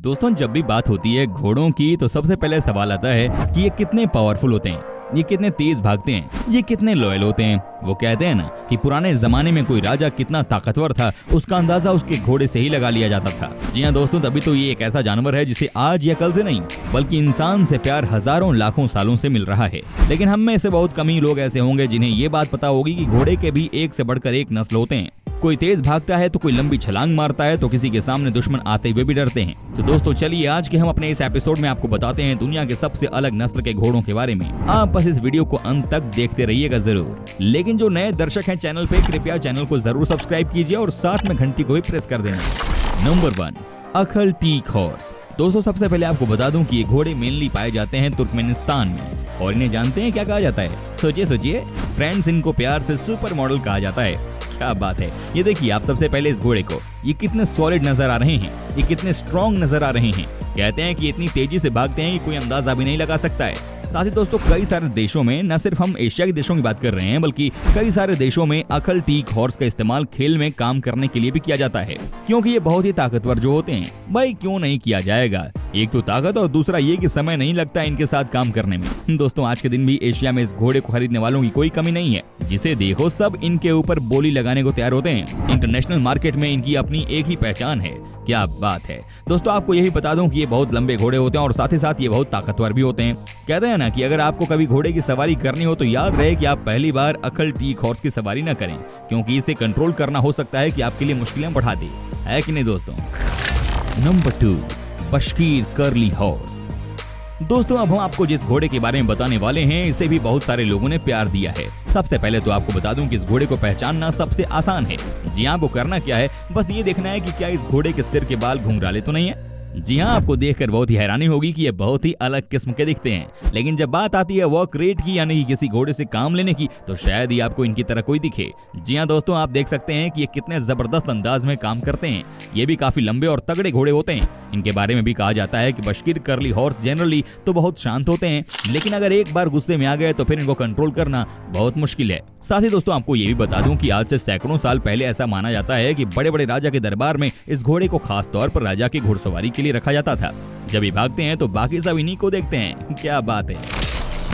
दोस्तों, जब भी बात होती है घोड़ों की तो सबसे पहले सवाल आता है कि ये कितने पावरफुल होते हैं, ये कितने तेज भागते हैं, ये कितने लॉयल होते हैं। वो कहते हैं ना कि पुराने जमाने में कोई राजा कितना ताकतवर था उसका अंदाजा उसके घोड़े से ही लगा लिया जाता था। जी हाँ दोस्तों, तभी तो ये एक ऐसा जानवर है जिसे आज या कल से नहीं बल्कि इंसान से प्यार हजारों लाखों सालों से मिल रहा है। लेकिन हम में से बहुत कम ही लोग ऐसे होंगे जिन्हें ये बात पता होगी कि घोड़े के भी एक से बढ़कर एक नस्ल होते हैं। कोई तेज भागता है तो कोई लंबी छलांग मारता है तो किसी के सामने दुश्मन आते हुए भी डरते हैं। तो दोस्तों चलिए आज के हम अपने इस एपिसोड में आपको बताते हैं दुनिया के सबसे अलग नस्ल के घोड़ों के बारे में। आप बस इस वीडियो को अंत तक देखते रहिएगा जरूर। लेकिन जो नए दर्शक हैं चैनल पे, कृपया चैनल को जरूर सब्सक्राइब कीजिए और साथ में घंटी को भी प्रेस कर देना। Number 1, Akhal Teke horse. दोस्तों सबसे पहले आपको बता दूं कि ये घोड़े मेनली पाए जाते हैं तुर्कमेनिस्तान में। और इन्हें जानते हैं क्या कहा जाता है? सोचिए फ्रेंड्स, इनको प्यार से सुपर मॉडल कहा जाता है। क्या बात है। ये देखिए आप सबसे पहले इस घोड़े को, ये कितने सॉलिड नजर आ रहे हैं, ये कितने स्ट्रॉन्ग नजर आ रहे हैं। कहते हैं कि इतनी तेजी से भागते हैं कि कोई अंदाजा भी नहीं लगा सकता है। साथ ही दोस्तों कई सारे देशों में, न सिर्फ हम एशिया के देशों की बात कर रहे हैं बल्कि कई सारे देशों में अखल टीक हॉर्स का इस्तेमाल खेल में काम करने के लिए भी किया जाता है, क्योंकि ये बहुत ही ताकतवर जो होते हैं। भाई क्यों नहीं किया जाएगा, एक तो ताकत और दूसरा ये कि समय नहीं लगता इनके साथ काम करने में। दोस्तों आज के दिन भी एशिया में इस घोड़े को खरीदने वालों की कोई कमी नहीं है। जिसे देखो सब इनके ऊपर बोली लगाने को तैयार होते हैं। इंटरनेशनल मार्केट में इनकी अपनी एक ही पहचान है। क्या बात है। दोस्तों आपको यही बता दूं कि ये बहुत लंबे घोड़े होते हैं और साथ ही साथ ये बहुत ताकतवर भी होते हैं। कहते हैं ना कि अगर आपको कभी घोड़े की सवारी करनी हो तो याद रहे कि आप पहली बार अखल टीक हॉर्स की सवारी न करें, क्योंकि इसे कंट्रोल करना हो सकता है कि आपके लिए मुश्किलें बढ़ा दे, है कि नहीं दोस्तों। Number 2, बशकीर curly horse. दोस्तों अब हम आपको जिस घोड़े के बारे में बताने वाले हैं इसे भी बहुत सारे लोगों ने प्यार दिया है। सबसे पहले तो आपको बता दूं कि इस घोड़े को पहचानना सबसे आसान है। जी हाँ, आपको करना क्या है, बस ये देखना है कि क्या इस घोड़े के सिर के बाल घुंघराले तो नहीं है। जी हाँ, आपको देखकर बहुत ही हैरानी होगी कि ये बहुत ही अलग किस्म के दिखते हैं। लेकिन जब बात आती है वर्क रेट की, यानी कि किसी घोड़े से काम लेने की, तो शायद ही आपको इनकी तरह कोई दिखे। जी हाँ दोस्तों, आप देख सकते हैं कि ये कितने जबरदस्त अंदाज में काम करते हैं। ये भी काफी लंबे और तगड़े घोड़े होते हैं। इनके बारे में भी कहा जाता है कि बशकीर कर्ली हॉर्स जनरली तो बहुत शांत होते हैं, लेकिन अगर एक बार गुस्से में आ गए तो फिर इनको कंट्रोल करना बहुत मुश्किल है। साथ ही दोस्तों आपको ये भी बता दूं कि आज से सैकड़ों साल पहले ऐसा माना जाता है कि बड़े बड़े राजा के दरबार में इस घोड़े को खास तौर पर राजा की घुड़सवारी के लिए रखा जाता था। जब ये भागते हैं तो बाकी सब इन्हीं को देखते हैं। क्या बात है।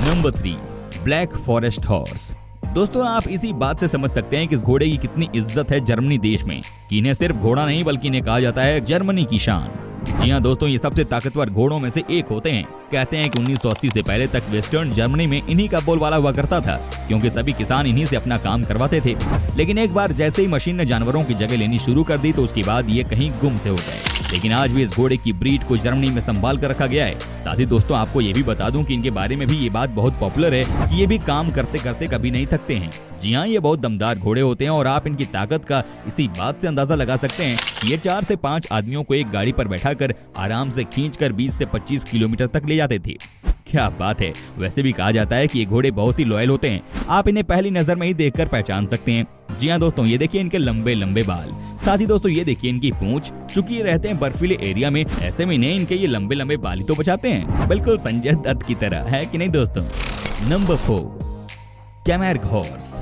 Number 3, black forest horse. दोस्तों आप इसी बात से समझ सकते हैं कि इस घोड़े की कितनी इज्जत है जर्मनी देश में, कि इन्हें सिर्फ घोड़ा नहीं बल्कि इन्हें कहा जाता है जर्मनी की शान। जी हाँ दोस्तों, ये सबसे ताकतवर घोड़ों में से एक होते हैं। कहते हैं कि 1980 से पहले तक वेस्टर्न जर्मनी में इन्हीं का बोलबाला हुआ करता था, क्योंकि सभी किसान इन्हीं से अपना काम करवाते थे। लेकिन एक बार जैसे ही मशीन ने जानवरों की जगह लेनी शुरू कर दी तो उसके बाद ये कहीं गुम से हो गए। लेकिन आज भी इस घोड़े की ब्रीड को जर्मनी में संभाल कर रखा गया है। साथ ही दोस्तों आपको ये भी बता दूं कि इनके बारे में भी ये बात बहुत पॉपुलर है कि ये भी काम करते करते कभी नहीं थकते हैं। जी हाँ, ये बहुत दमदार घोड़े होते हैं और आप इनकी ताकत का इसी बात से अंदाजा लगा सकते हैं कि ये 4 से 5 आदमियों को एक गाड़ी पर बैठाकर आराम से खींचकर 20 से 25 किलोमीटर तक ले जाते थे। क्या बात है। वैसे भी कहा जाता है कि ये घोड़े बहुत ही लॉयल होते हैं। आप इन्हें पहली नजर में ही देखकर पहचान सकते हैं। जी हाँ दोस्तों, ये देखिए इनके लंबे लंबे बाल। साथ ही दोस्तों ये देखिए इनकी पूंछ। चूंकि ये रहते हैं बर्फीले एरिया में, ऐसे में इन्हें इनके ये लंबे लंबे बाल ही तो बचाते हैं, बिल्कुल संजय दत्त की तरह, है कि नहीं दोस्तों। Number 4, Camargue horse.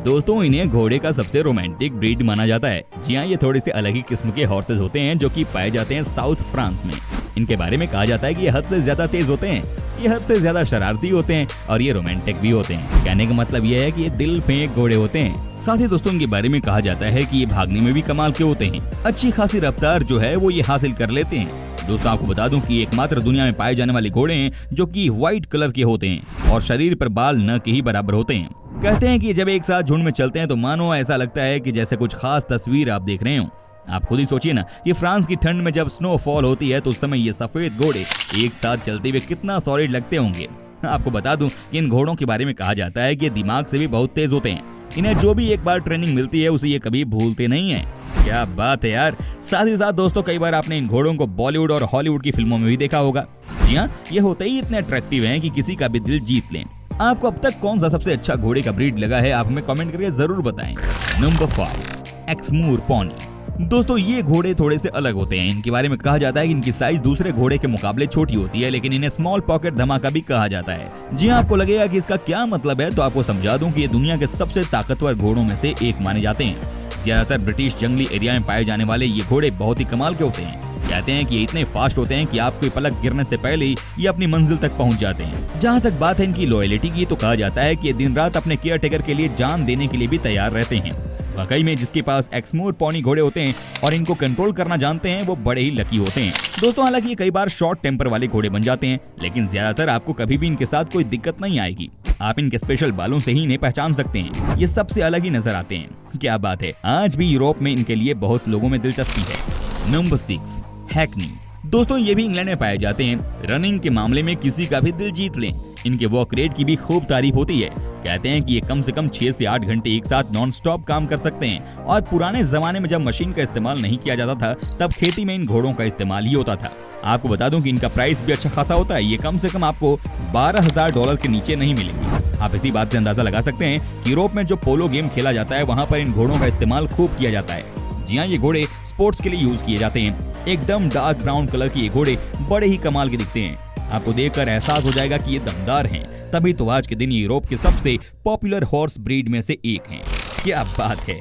दोस्तों इन्हें घोड़े का सबसे रोमांटिक ब्रीड माना जाता है। जी हाँ, ये थोड़े से अलग ही किस्म के हॉर्सेस होते हैं जो कि पाए जाते हैं साउथ फ्रांस में। इनके बारे में कहा जाता है कि ये हद से ज्यादा तेज होते हैं, ये हद से ज्यादा शरारती होते हैं और ये रोमांटिक भी होते हैं। कहने का मतलब ये है कि ये दिल फेंक घोड़े होते हैं। साथ ही दोस्तों इनके बारे में कहा जाता है कि ये भागने में भी कमाल के होते हैं। अच्छी खासी रफ्तार जो है वो ये हासिल कर लेते हैं। दोस्तों आपको बता दूं कि एकमात्र दुनिया में पाए जाने वाले घोड़े हैं जो कि व्हाइट कलर के होते हैं और शरीर पर बाल न के ही बराबर होते हैं। कहते हैं कि जब एक साथ झुंड में चलते हैं तो मानो ऐसा लगता है कि जैसे कुछ खास तस्वीर आप देख रहे हो। आप खुद ही सोचिए ना कि फ्रांस की ठंड में जब स्नोफॉल होती है तो उस समय ये सफेद घोड़े एक साथ चलते हुए कितना सॉलिड लगते होंगे। आपको बता दूं कि इन घोड़ों के बारे में कहा जाता है कि ये दिमाग से भी बहुत तेज होते हैं। इन्हें जो भी एक बार ट्रेनिंग मिलती है उसे ये कभी भूलते नहीं है। क्या बात है यार। साथ ही साथ दोस्तों कई बार आपने इन घोड़ों को बॉलीवुड और हॉलीवुड की फिल्मों में भी देखा होगा। जी हाँ, ये होते ही इतने अट्रैक्टिव हैं कि किसी का भी दिल जीत लें। आपको अब तक कौन सा सबसे अच्छा घोड़े का ब्रीड लगा है, आप हमें कमेंट करके जरूर बताएं। Number 5, Exmoor pony. दोस्तों ये घोड़े थोड़े से अलग होते हैं। इनके बारे में कहा जाता है कि इनकी साइज दूसरे घोड़े के मुकाबले छोटी होती है, लेकिन इन्हें स्मॉल पॉकेट धमाका भी कहा जाता है। जी हाँ, आपको लगेगा कि इसका क्या मतलब है, तो आपको समझा दूं कि ये दुनिया के सबसे ताकतवर घोड़ों में से एक माने जाते हैं। ज्यादातर ब्रिटिश जंगली एरिया में पाए जाने वाले ये घोड़े बहुत ही कमाल के होते हैं। कहते हैं कि ये इतने फास्ट होते हैं कि आपको पलक गिरने से पहले ही ये अपनी मंजिल तक पहुंच जाते हैं। जहां तक बात है इनकी लॉयल्टी की, तो कहा जाता है कि ये दिन रात अपने केयर टेकर के लिए जान देने के लिए भी तैयार रहते हैं। वाकई में जिसके पास एक्समोर पॉनी घोड़े होते हैं और इनको कंट्रोल करना जानते हैं, वो बड़े ही लकी होते हैं। दोस्तों हालांकि ये कई बार शॉर्ट टेम्पर वाले घोड़े बन जाते हैं, लेकिन ज्यादातर आपको कभी भी इनके साथ कोई दिक्कत नहीं आएगी। आप इनके स्पेशल बालों से ही इन्हें पहचान सकते हैं, ये सबसे अलग ही नजर आते हैं। क्या बात है, आज भी यूरोप में इनके लिए बहुत लोगों में दिलचस्पी है। Number 6, Hackney. दोस्तों ये भी इंग्लैंड में पाए जाते हैं। रनिंग के मामले में किसी का भी दिल जीत लें। इनके वॉक रेट की भी खूब तारीफ होती है। कहते हैं कि ये कम से कम 6 से 8 घंटे एक साथ नॉन स्टॉप काम कर सकते हैं। और पुराने जमाने में जब मशीन का इस्तेमाल नहीं किया जाता था, तब खेती में इन घोड़ों का इस्तेमाल ही होता था। आपको बता दूं कि इनका प्राइस भी अच्छा खासा होता है। ये कम से कम आपको $12,000 के नीचे नहीं मिलेंगे। आप इसी बात से अंदाजा लगा सकते हैं कि यूरोप में जो पोलो गेम खेला जाता है, वहाँ पर इन घोड़ों का इस्तेमाल खूब किया जाता है। जी हाँ, ये घोड़े स्पोर्ट्स के लिए यूज किए जाते हैं। एकदम डार्क ब्राउन कलर के ये घोड़े बड़े ही कमाल के दिखते हैं। आपको देखकर एहसास हो जाएगा कि ये दमदार हैं। तभी तो आज के दिन ये यूरोप के सबसे पॉपुलर हॉर्स ब्रीड में से एक हैं। क्या बात है।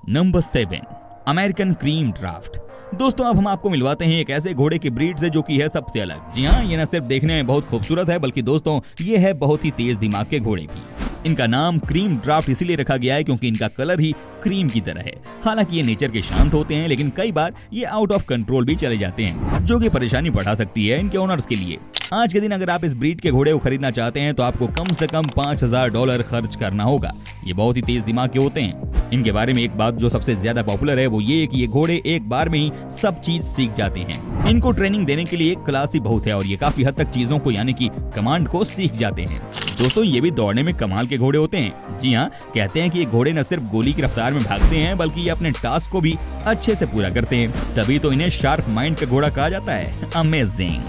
Number 7, American cream draft. दोस्तों अब हम आपको मिलवाते हैं एक ऐसे घोड़े की ब्रीड से जो कि है सबसे अलग। जी हाँ, ये न सिर्फ देखने में बहुत खूबसूरत है, बल्कि दोस्तों ये है बहुत ही तेज दिमाग के घोड़े भी। इनका नाम क्रीम ड्राफ्ट इसीलिए रखा गया है क्योंकि इनका कलर ही क्रीम की तरह है। हालांकि ये नेचर के शांत होते हैं, लेकिन कई बार ये आउट ऑफ कंट्रोल भी चले जाते हैं, जो कि परेशानी बढ़ा सकती है इनके ओनर्स के लिए। आज के दिन अगर आप इस ब्रीड के घोड़े को खरीदना चाहते हैं तो आपको कम से कम $5,000 खर्च करना होगा। ये बहुत ही तेज दिमाग के होते हैं। इनके बारे में एक बात जो सबसे ज्यादा पॉपुलर है वो ये कि ये घोड़े एक बार में ही सब चीज सीख जाते हैं। इनको ट्रेनिंग देने के लिए क्लास ही बहुत है और ये काफी हद तक चीजों को यानी कि कमांड को सीख जाते हैं। दोस्तों ये भी दौड़ने में कमाल के घोड़े होते हैं। जी हाँ, कहते हैं कि ये घोड़े न सिर्फ गोली की रफ्तार में भागते हैं, बल्कि ये अपने टास्क को भी अच्छे से पूरा करते हैं। तभी तो इन्हें शार्प माइंड का घोड़ा कहा जाता है। अमेजिंग।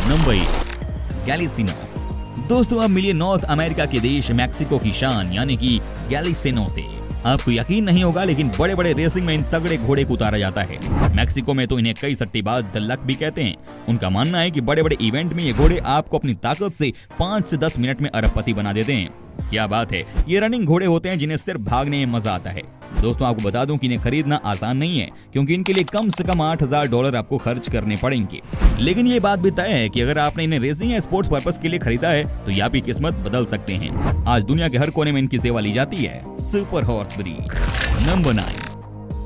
नंबर 8, गैलिसिनो। दोस्तों अब मिलिए नॉर्थ अमेरिका के देश मैक्सिको की शान यानी कि गैलिसिनो से। आपको यकीन नहीं होगा, लेकिन बड़े बड़े रेसिंग में इन तगड़े घोड़े को उतारा जाता है। मैक्सिको में तो इन्हें कई सट्टेबाज द लक भी कहते हैं। उनका मानना है कि बड़े बड़े इवेंट में ये घोड़े आपको अपनी ताकत से 5 से 10 मिनट में अरबपति बना देते हैं। क्या बात है। ये रनिंग घोड़े होते हैं जिन्हें सिर्फ भागने में मजा आता है। दोस्तों आपको बता दूं कि इन्हें खरीदना आसान नहीं है, क्योंकि इनके लिए कम से कम $8,000 आपको खर्च करने पड़ेंगे। लेकिन ये बात भी तय है कि अगर आपने इन्हें रेसिंग या स्पोर्ट्स पर्पस के लिए खरीदा है तो ये आपकी किस्मत बदल सकते हैं। आज दुनिया के हर कोने में इनकी सेवा ली जाती है। Super horse breed. नंबर 9,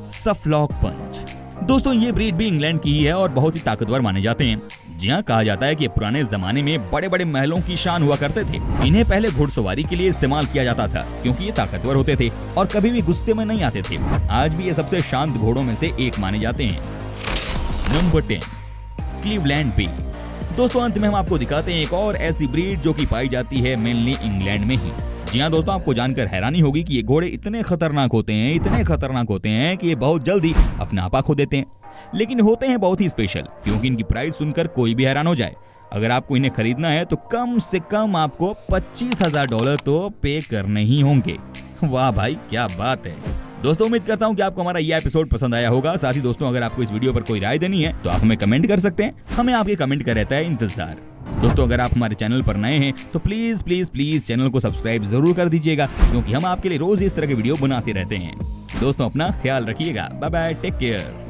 सफलॉक पंच। दोस्तों ये ब्रीड भी इंग्लैंड की ही है और बहुत ही ताकतवर माने जाते हैं। जी हाँ, कहा जाता है कि पुराने जमाने में बड़े बड़े महलों की शान हुआ करते थे। इन्हें पहले घुड़सवारी के लिए इस्तेमाल किया जाता था, क्योंकि ये ताकतवर होते थे और कभी भी गुस्से में नहीं आते थे। आज भी ये सबसे शांत घोड़ों में से एक माने जाते हैं। नंबर 10, क्लीवलैंड बे। दोस्तों अंत में हम आपको दिखाते हैं एक और ऐसी ब्रीड जो कि पाई जाती है मेनली इंग्लैंड में ही। जी हाँ दोस्तों, आपको जानकर हैरानी होगी कि ये घोड़े इतने खतरनाक होते हैं कि ये बहुत जल्दी अपना आपा खो देते हैं। लेकिन होते हैं बहुत ही स्पेशल, क्योंकि इनकी प्राइस सुनकर कोई भी हैरान हो जाए। अगर आपको इन्हें खरीदना है तो कम से कम आपको $25,000 तो पे करने ही होंगे। वाह भाई, क्या बात है। दोस्तों उम्मीद करता हूं कि आपको हमारा ये एपिसोड पसंद आया होगा। साथ ही दोस्तों अगर आपको इस वीडियो पर कोई राय देनी है तो आप हमें कमेंट कर सकते हैं। हमें आपके कमेंट का रहता है इंतजार। दोस्तों अगर आप हमारे चैनल पर नए हैं तो प्लीज प्लीज प्लीज चैनल को सब्सक्राइब जरूर कर दीजिएगा, क्योंकि हम आपके लिए रोज इस तरह के वीडियो बनाते रहते हैं। दोस्तों अपना ख्याल रखिएगा। Bye bye, take care.